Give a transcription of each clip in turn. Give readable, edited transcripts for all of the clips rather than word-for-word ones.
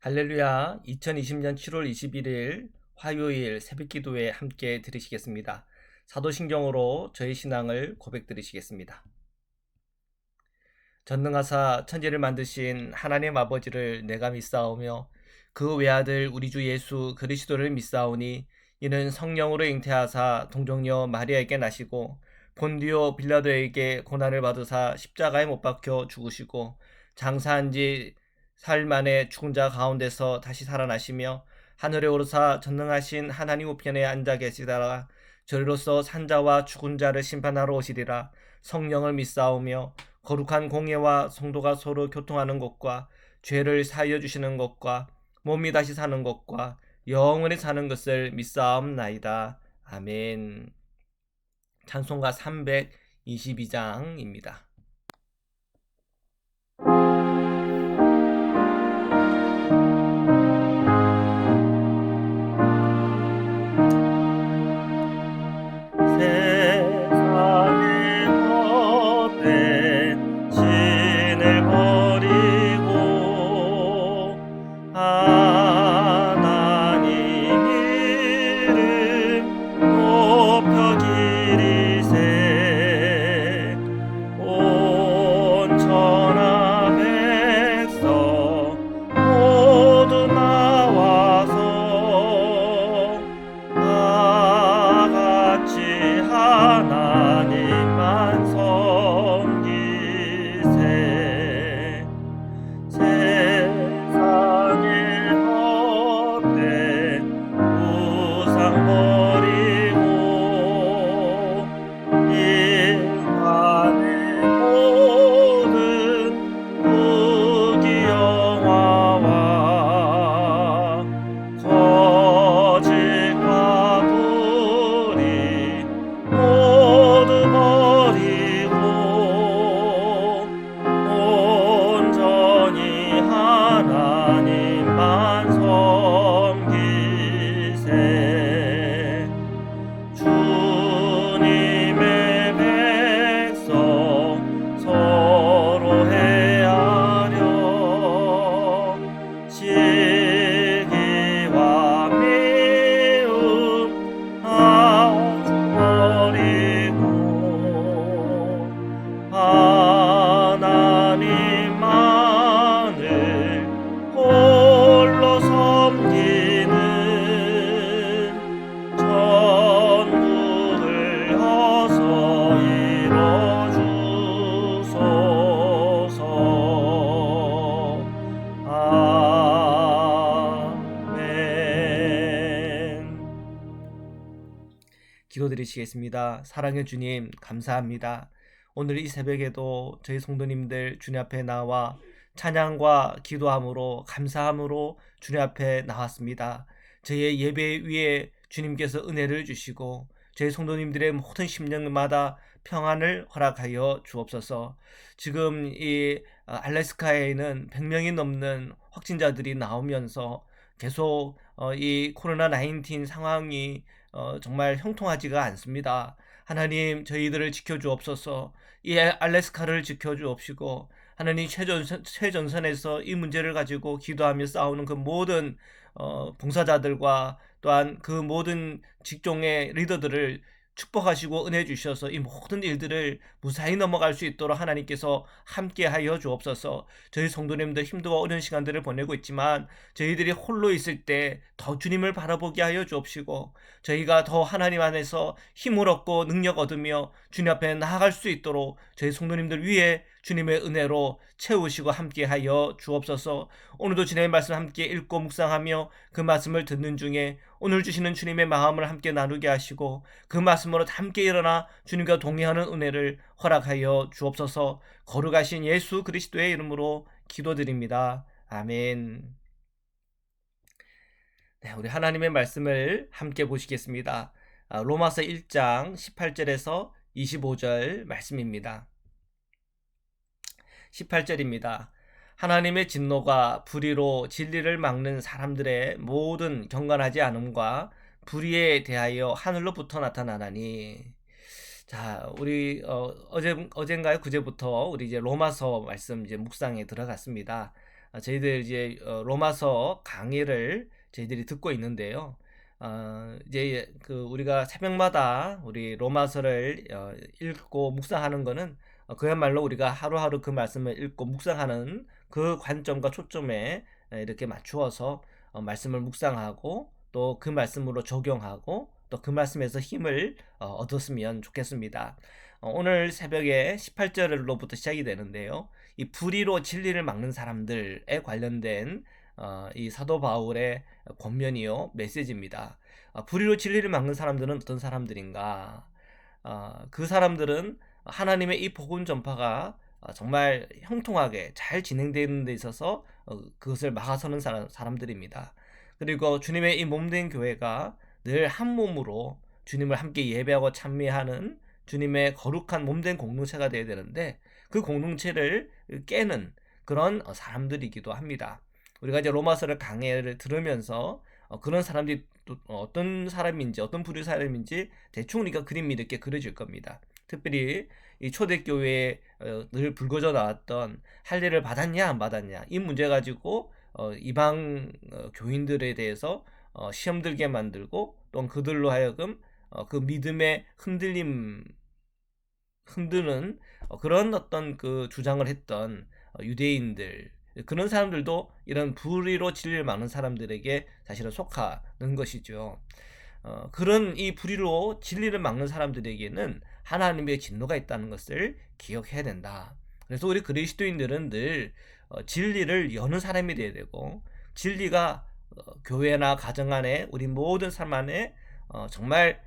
할렐루야, 2020년 7월 21일 화요일 새벽기도에 함께 들으시겠습니다. 사도신경으로 저희 신앙을 고백드리시겠습니다. 전능하사 천지를 만드신 하나님 아버지를 내가 믿사오며 그 외아들 우리 주 예수 그리스도를 믿사오니 이는 성령으로 잉태하사 동정녀 마리아에게 나시고 본디오 빌라도에게 고난을 받으사 십자가에 못 박혀 죽으시고 장사한 지 사흘 만에 죽은 자 가운데서 다시 살아나시며 하늘에 오르사 전능하신 하나님 우편에 앉아 계시다가 저리로서 산자와 죽은 자를 심판하러 오시리라. 성령을 믿사오며 거룩한 공예와 성도가 서로 교통하는 것과 죄를 사하여 주시는 것과 몸이 다시 사는 것과 영원히 사는 것을 믿사옵나이다. 아멘. 찬송가 322장입니다. 세상의 법에 신을 버리고 하나님 이름 높여 기리세 온 천하 백성 모두 나와서 다같이 하나님만 섬기세 세상의 헛된 우상 버리고 인간의 모든 부귀영화와 거짓과 불의 모두 버리고 온전히 하나님만 섬기세 주님의 백성 서로 헤아려 시기와 미움 아주 버리고 하나님만을 홀로 섬기는 천국을 어서 이뤄주소서. 아멘. 기도드리시겠습니다. 사랑의 주님, 감사합니다. 오늘 이 새벽에도 저희 성도님들 주님 앞에 나와 찬양과 기도함으로 감사함으로 주님 앞에 나왔습니다. 저희의 예배 위에 주님께서 은혜를 주시고 저희 성도님들의 모든 심령마다 평안을 허락하여 주옵소서. 지금 이 알래스카에는 100명이 넘는 확진자들이 나오면서 계속 이 코로나 19 상황이 정말 형통하지가 않습니다. 하나님, 저희들을 지켜주옵소서. 이 알래스카를 지켜주옵시고 하나님, 최전선에서 이 문제를 가지고 기도하며 싸우는 그 모든 봉사자들과 또한 그 모든 직종의 리더들을 축복하시고 은혜 주셔서 이 모든 일들을 무사히 넘어갈 수 있도록 하나님께서 함께하여 주옵소서. 저희 성도님들 힘들고 어려운 시간들을 보내고 있지만 저희들이 홀로 있을 때 더 주님을 바라보게 하여 주옵시고 저희가 더 하나님 안에서 힘을 얻고 능력 얻으며 주님 앞에 나아갈 수 있도록 저희 성도님들 위해 주님의 은혜로 채우시고 함께하여 주옵소서. 오늘도 주님의 말씀 함께 읽고 묵상하며 그 말씀을 듣는 중에 오늘 주시는 주님의 마음을 함께 나누게 하시고 그 말씀으로 함께 일어나 주님과 동행하는 은혜를 허락하여 주옵소서. 거룩하신 예수 그리스도의 이름으로 기도드립니다. 아멘. 네, 우리 하나님의 말씀을 함께 보시겠습니다. 로마서 1장 18절에서 25절 말씀입니다. 18절입니다. 하나님의 진노가 불의로 진리를 막는 사람들의 모든 경건하지 않음과 불의에 대하여 하늘로부터 나타나나니. 자, 우리 어젠가요? 그제부터 우리 이제 로마서 말씀 이제 묵상에 들어갔습니다. 저희들 이제 로마서 강의를 저희들이 듣고 있는데요. 이제 그 우리가 새벽마다 우리 로마서를 읽고 묵상하는 거는 그야말로 우리가 하루하루 그 말씀을 읽고 묵상하는 그 관점과 초점에 이렇게 맞추어서 말씀을 묵상하고 또 그 말씀으로 적용하고 또 그 말씀에서 힘을 얻었으면 좋겠습니다. 오늘 새벽에 18절로부터 시작이 되는데요. 이 불의로 진리를 막는 사람들에 관련된 이 사도 바울의 권면이요 메시지입니다. 불의로 진리를 막는 사람들은 어떤 사람들인가? 그 사람들은 하나님의 이 복음 전파가 정말 형통하게 잘 진행되는 데 있어서 그것을 막아서는 사람들입니다. 그리고 주님의 이 몸된 교회가 늘 한 몸으로 주님을 함께 예배하고 찬미하는 주님의 거룩한 몸된 공동체가 되어야 되는데 그 공동체를 깨는 그런 사람들이기도 합니다. 우리가 이제 로마서를 강해를 들으면서 그런 사람들이 또 어떤 사람인지 어떤 부류 사람인지 대충 우리가 그림이 이렇게 그려질 겁니다. 특별히 이 초대교회에 늘 불거져 나왔던 할례를 받았냐 안 받았냐 이 문제 가지고 이방 교인들에 대해서 시험 들게 만들고 또한 그들로 하여금 그 믿음의 흔드는 그런 어떤 그 주장을 했던 유대인들 그런 사람들도 이런 불의로 진리를 막는 사람들에게 사실은 속하는 것이죠. 그런 이 불의로 진리를 막는 사람들에게는 하나님의 진노가 있다는 것을 기억해야 된다. 그래서 우리 그리스도인들은 늘 진리를 여는 사람이 되어야 되고 진리가 교회나 가정 안에 우리 모든 삶 안에 정말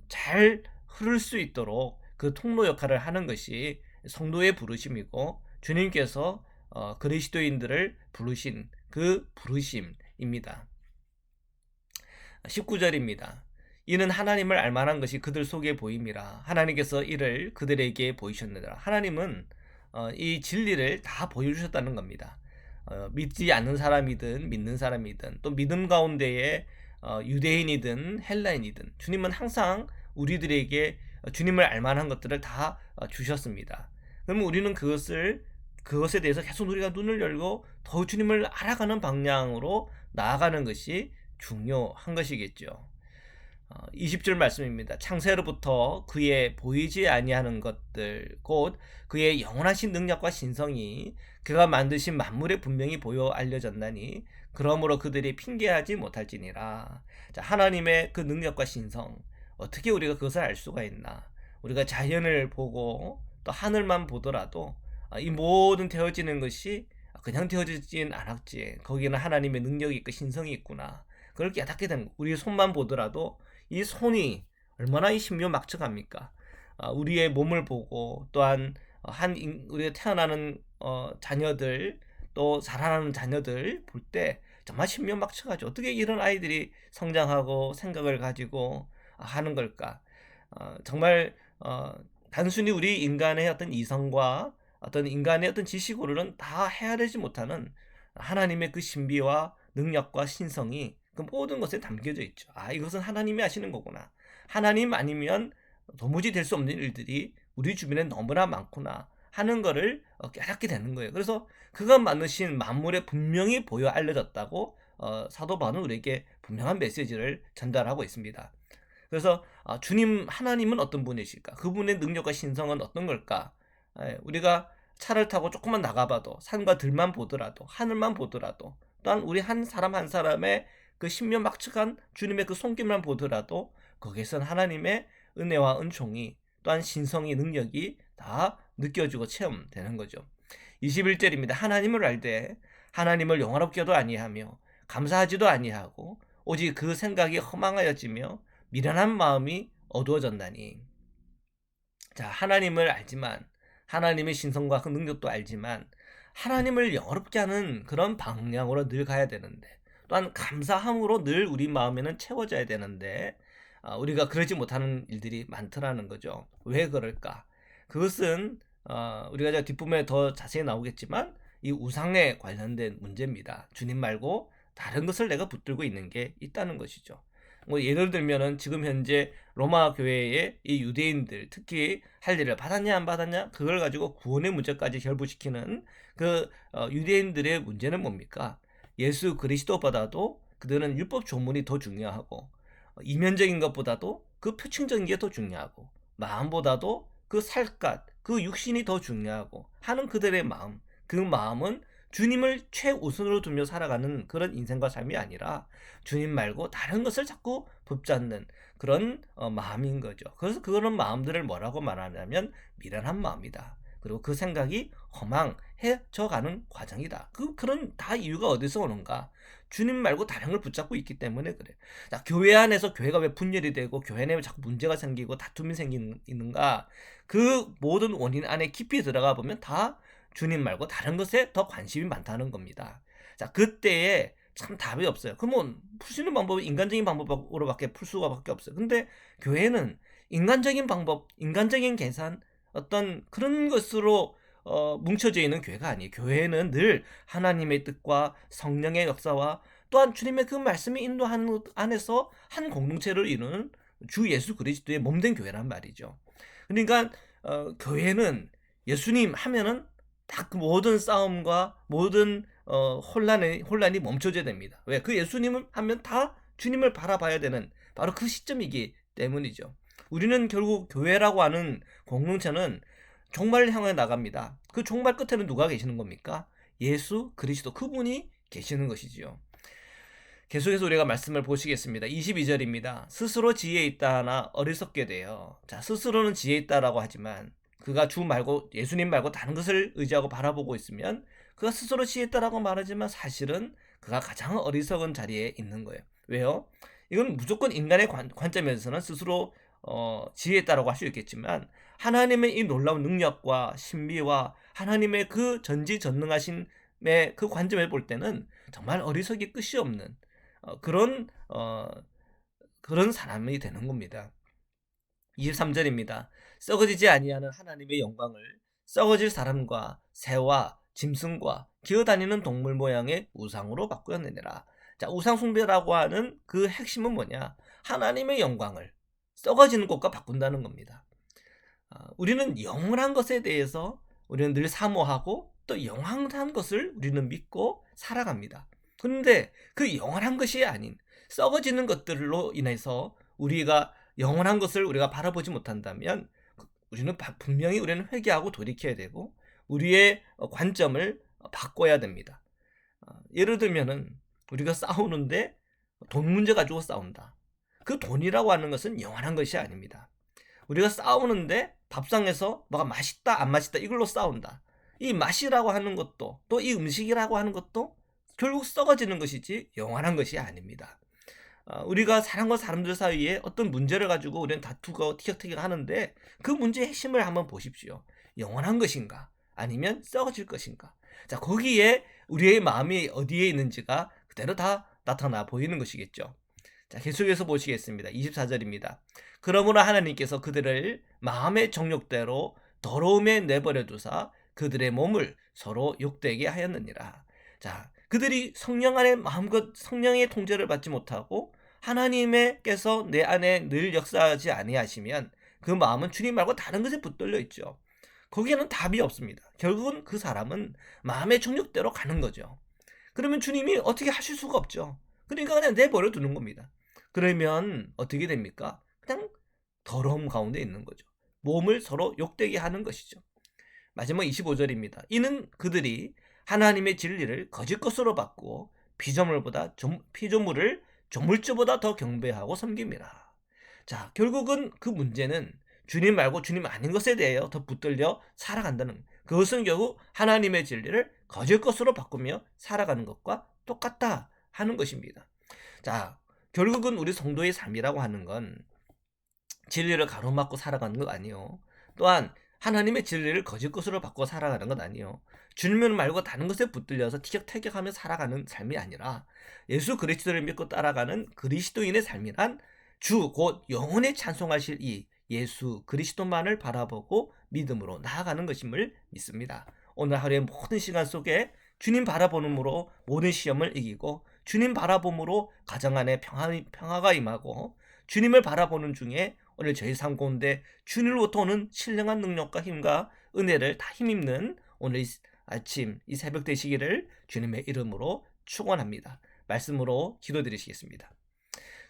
잘 흐를 수 있도록 그 통로 역할을 하는 것이 성도의 부르심이고 주님께서 그리스도인들을 부르신 그 부르심입니다. 19절입니다. 이는 하나님을 알만한 것이 그들 속에 보임이라. 하나님께서 이를 그들에게 보이셨느니라. 하나님은 이 진리를 다 보여주셨다는 겁니다. 믿지 않는 사람이든 믿는 사람이든 또 믿음 가운데에 유대인이든 헬라인이든 주님은 항상 우리들에게 주님을 알만한 것들을 다 주셨습니다. 그러면 우리는 그것에 대해서 계속 우리가 눈을 열고 더 주님을 알아가는 방향으로 나아가는 것이 중요한 것이겠죠. 20절 말씀입니다. 창세로부터 그의 보이지 아니하는 것들 곧 그의 영원하신 능력과 신성이 그가 만드신 만물에 분명히 보여 알려졌나니 그러므로 그들이 핑계하지 못할지니라. 자, 하나님의 그 능력과 신성 어떻게 우리가 그것을 알 수가 있나? 우리가 자연을 보고 또 하늘만 보더라도 이 모든 되어지는 것이 그냥 되어지진 않았지. 거기는 하나님의 능력이 있고 신성이 있구나. 그걸 깨닫게 되는 거. 우리 손만 보더라도 이 손이 얼마나 이 신묘막측합니까? 우리의 몸을 보고 또한 우리가 태어나는 자녀들 또 자라나는 자녀들 볼 때 정말 신묘막측하죠. 어떻게 이런 아이들이 성장하고 생각을 가지고 하는 걸까? 정말 단순히 우리 인간의 어떤 이성과 어떤 인간의 어떤 지식으로는 다 헤아리지 못하는 하나님의 그 신비와 능력과 신성이 그 모든 것에 담겨져 있죠. 이것은 하나님이 하시는 거구나. 하나님 아니면 도무지 될 수 없는 일들이 우리 주변에 너무나 많구나 하는 거를 깨닫게 되는 거예요. 그래서 그가 만드신 만물에 분명히 보여 알려졌다고 사도 바울은 우리에게 분명한 메시지를 전달하고 있습니다. 그래서 주님 하나님은 어떤 분이실까? 그분의 능력과 신성은 어떤 걸까? 우리가 차를 타고 조금만 나가봐도 산과 들만 보더라도 하늘만 보더라도 또한 우리 한 사람 한 사람의 그 신묘막측한 주님의 그 손길만 보더라도 거기에선 하나님의 은혜와 은총이 또한 신성의 능력이 다 느껴지고 체험되는 거죠. 21절입니다. 하나님을 알되 하나님을 영화롭게도 아니하며 감사하지도 아니하고 오직 그 생각이 허망하여지며 미련한 마음이 어두워졌나니. 자, 하나님을 알지만 하나님의 신성과 그 능력도 알지만 하나님을 영화롭게 하는 그런 방향으로 늘 가야 되는데 또한 감사함으로 늘 우리 마음에는 채워져야 되는데 우리가 그러지 못하는 일들이 많더라는 거죠. 왜 그럴까? 그것은 우리가 뒷부분에 더 자세히 나오겠지만 이 우상에 관련된 문제입니다. 주님 말고 다른 것을 내가 붙들고 있는 게 있다는 것이죠. 뭐 예를 들면은 지금 현재 로마 교회의 이 유대인들 특히 할례를 받았냐 안 받았냐 그걸 가지고 구원의 문제까지 결부시키는 그 유대인들의 문제는 뭡니까? 예수 그리스도보다도 그들은 율법 조문이 더 중요하고 이면적인 것보다도 그 표층적인 게 더 중요하고 마음보다도 그 살갗 그 육신이 더 중요하고 하는 그들의 마음, 그 마음은 주님을 최우선으로 두며 살아가는 그런 인생과 삶이 아니라 주님 말고 다른 것을 자꾸 붙잡는 그런 마음인 거죠. 그래서 그런 마음들을 뭐라고 말하냐면 미련한 마음이다. 그리고 그 생각이 허망해져가는 과정이다. 그런 다 이유가 어디서 오는가? 주님 말고 다른 걸 붙잡고 있기 때문에 그래. 자, 교회 안에서 교회가 왜 분열이 되고 교회 내에 자꾸 문제가 생기고 다툼이 생기는가? 그 모든 원인 안에 깊이 들어가 보면 다 주님 말고 다른 것에 더 관심이 많다는 겁니다. 자, 그때에 참 답이 없어요. 그러면 풀 수 있는 방법은 인간적인 방법으로밖에 풀 수가 밖에 없어요. 근데 교회는 인간적인 방법, 인간적인 계산, 어떤 그런 것으로 뭉쳐져 있는 교회가 아니에요. 교회는 늘 하나님의 뜻과 성령의 역사와 또한 주님의 그 말씀이 인도하는 안에서 한 공동체를 이루는 주 예수 그리스도의 몸된 교회란 말이죠. 그러니까 교회는 예수님 하면은 딱 모든 싸움과 모든 혼란이 멈춰져야 됩니다. 왜? 그 예수님을 하면 다 주님을 바라봐야 되는 바로 그 시점이기 때문이죠. 우리는 결국 교회라고 하는 공동체는 종말을 향해 나갑니다. 그 종말 끝에는 누가 계시는 겁니까? 예수 그리스도 그분이 계시는 것이지요. 계속해서 우리가 말씀을 보시겠습니다. 22절입니다. 스스로 지혜 있다 하나 어리석게 되어. 자, 스스로는 지혜 있다라고 하지만 그가 주 말고 예수님 말고 다른 것을 의지하고 바라보고 있으면 그가 스스로 지혜 있다라고 말하지만 사실은 그가 가장 어리석은 자리에 있는 거예요. 왜요? 이건 무조건 인간의 관점에서는 스스로 지혜 있다라고 할 수 있겠지만 하나님의 이 놀라운 능력과 신비와 하나님의 그 전지전능하심의 그 관점에 볼 때는 정말 어리석이 끝이 없는 그런 사람이 되는 겁니다. 23절입니다. 썩어지지 아니하는 하나님의 영광을 썩어질 사람과 새와 짐승과 기어다니는 동물 모양의 우상으로 바꾸었느니라. 자, 우상 숭배라고 하는 그 핵심은 뭐냐? 하나님의 영광을 썩어지는 것과 바꾼다는 겁니다. 우리는 영원한 것에 대해서 우리는 늘 사모하고 또 영원한 것을 우리는 믿고 살아갑니다. 그런데 그 영원한 것이 아닌 썩어지는 것들로 인해서 우리가 영원한 것을 우리가 바라보지 못한다면 우리는 분명히 우리는 회개하고 돌이켜야 되고 우리의 관점을 바꿔야 됩니다. 예를 들면은 우리가 싸우는데 돈 문제 가지고 싸운다. 그 돈이라고 하는 것은 영원한 것이 아닙니다. 우리가 싸우는데 밥상에서 뭐가 맛있다 안 맛있다 이걸로 싸운다. 이 맛이라고 하는 것도 또 이 음식이라고 하는 것도 결국 썩어지는 것이지 영원한 것이 아닙니다. 우리가 사람과 사람들 사이에 어떤 문제를 가지고 우리는 다투고 티격태격 하는데 그 문제의 핵심을 한번 보십시오. 영원한 것인가 아니면 썩어질 것인가. 자, 거기에 우리의 마음이 어디에 있는지가 그대로 다 나타나 보이는 것이겠죠. 자, 계속해서 보시겠습니다. 24절입니다. 그러므로 하나님께서 그들을 마음의 정욕대로 더러움에 내버려 두사 그들의 몸을 서로 욕되게 하였느니라. 자, 그들이 성령 안에 마음껏 성령의 통제를 받지 못하고 하나님께서 내 안에 늘 역사하지 아니하시면 그 마음은 주님 말고 다른 것에 붙들려 있죠. 거기에는 답이 없습니다. 결국은 그 사람은 마음의 정욕대로 가는 거죠. 그러면 주님이 어떻게 하실 수가 없죠. 그러니까 그냥 내버려 두는 겁니다. 그러면 어떻게 됩니까? 그냥 더러움 가운데 있는 거죠. 몸을 서로 욕되게 하는 것이죠. 마지막 25절입니다. 이는 그들이 하나님의 진리를 거짓 것으로 바꾸어 피조물을 조물주보다 더 경배하고 섬깁니다. 자, 결국은 그 문제는 주님 말고 주님 아닌 것에 대해 더 붙들려 살아간다는 그것은 결국 하나님의 진리를 거짓 것으로 바꾸며 살아가는 것과 똑같다 하는 것입니다. 자, 결국은 우리 성도의 삶이라고 하는 건 진리를 가로막고 살아가는 것 아니요. 또한 하나님의 진리를 거짓 것으로 바꿔 살아가는 것 아니요. 주님 말고 다른 것에 붙들려서 티격태격하며 살아가는 삶이 아니라 예수 그리스도를 믿고 따라가는 그리스도인의 삶이란 주 곧 영원히 찬송하실 이 예수 그리스도만을 바라보고 믿음으로 나아가는 것임을 믿습니다. 오늘 하루의 모든 시간 속에 주님 바라보는으로 모든 시험을 이기고 주님 바라봄으로 가정 안에 평화가 임하고, 주님을 바라보는 중에 오늘 저희 삶 가운데 주님으로부터 오는 신령한 능력과 힘과 은혜를 다 힘입는 오늘 아침 이 새벽 되시기를 주님의 이름으로 축원합니다. 말씀으로 기도드리시겠습니다.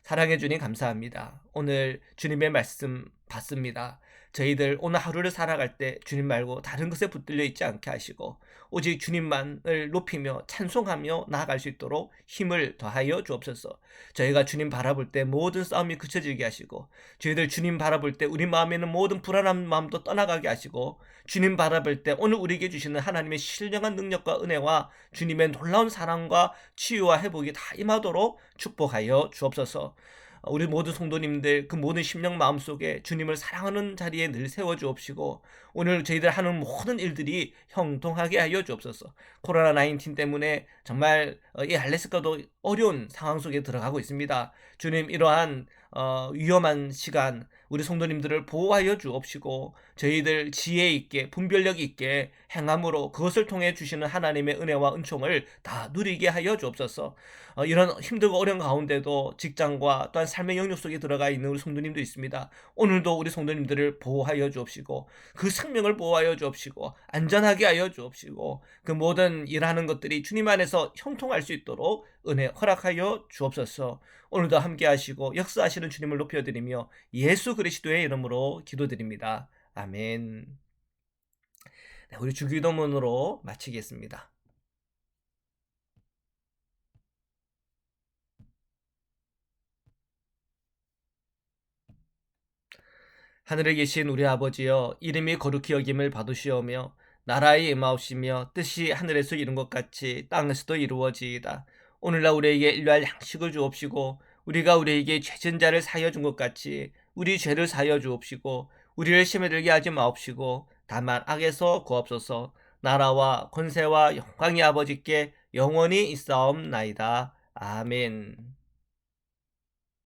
사랑해 주님 감사합니다. 오늘 주님의 말씀 받습니다. 저희들 오늘 하루를 살아갈 때 주님 말고 다른 것에 붙들려 있지 않게 하시고 오직 주님만을 높이며 찬송하며 나아갈 수 있도록 힘을 더하여 주옵소서. 저희가 주님 바라볼 때 모든 싸움이 그쳐지게 하시고, 저희들 주님 바라볼 때 우리 마음에는 모든 불안한 마음도 떠나가게 하시고, 주님 바라볼 때 오늘 우리에게 주시는 하나님의 신령한 능력과 은혜와 주님의 놀라운 사랑과 치유와 회복이 다 임하도록 축복하여 주옵소서. 우리 모든 성도님들 그 모든 심령 마음속에 주님을 사랑하는 자리에 늘 세워주옵시고, 오늘 저희들 하는 모든 일들이 형통하게 하여 주옵소서. 코로나19 때문에 정말 이 알래스카도 어려운 상황 속에 들어가고 있습니다. 주님, 이러한 위험한 시간 우리 성도님들을 보호하여 주옵시고, 저희들 지혜 있게 분별력 있게 행함으로 그것을 통해 주시는 하나님의 은혜와 은총을 다 누리게 하여 주옵소서. 이런 힘들고 어려운 가운데도 직장과 또한 삶의 영역 속에 들어가 있는 우리 성도님도 있습니다. 오늘도 우리 성도님들을 보호하여 주옵시고, 그 생명을 보호하여 주옵시고, 안전하게 하여 주옵시고, 그 모든 일하는 것들이 주님 안에서 형통할 수 있도록 은혜 허락하여 주옵소서. 오늘도 함께 하시고 역사하시는 주님을 높여드리며 예수 그리스도의 이름으로 기도드립니다. 아멘. 네, 우리 주기도문으로 마치겠습니다. 하늘에 계신 우리 아버지여, 이름이 거룩히 여김을 받으시오며 나라의 임하옵시며 뜻이 하늘에서 이룬 것 같이 땅에서도 이루어지이다. 오늘날 우리에게 일용할 양식을 주옵시고, 우리가 우리에게 죄진 자를 사하여 준 것 같이 우리 죄를 사하여 주옵시고, 우리를 시험에 들게 하지 마옵시고 다만 악에서 구하옵소서. 나라와 권세와 영광이 아버지께 영원히 있사옵나이다. 아멘.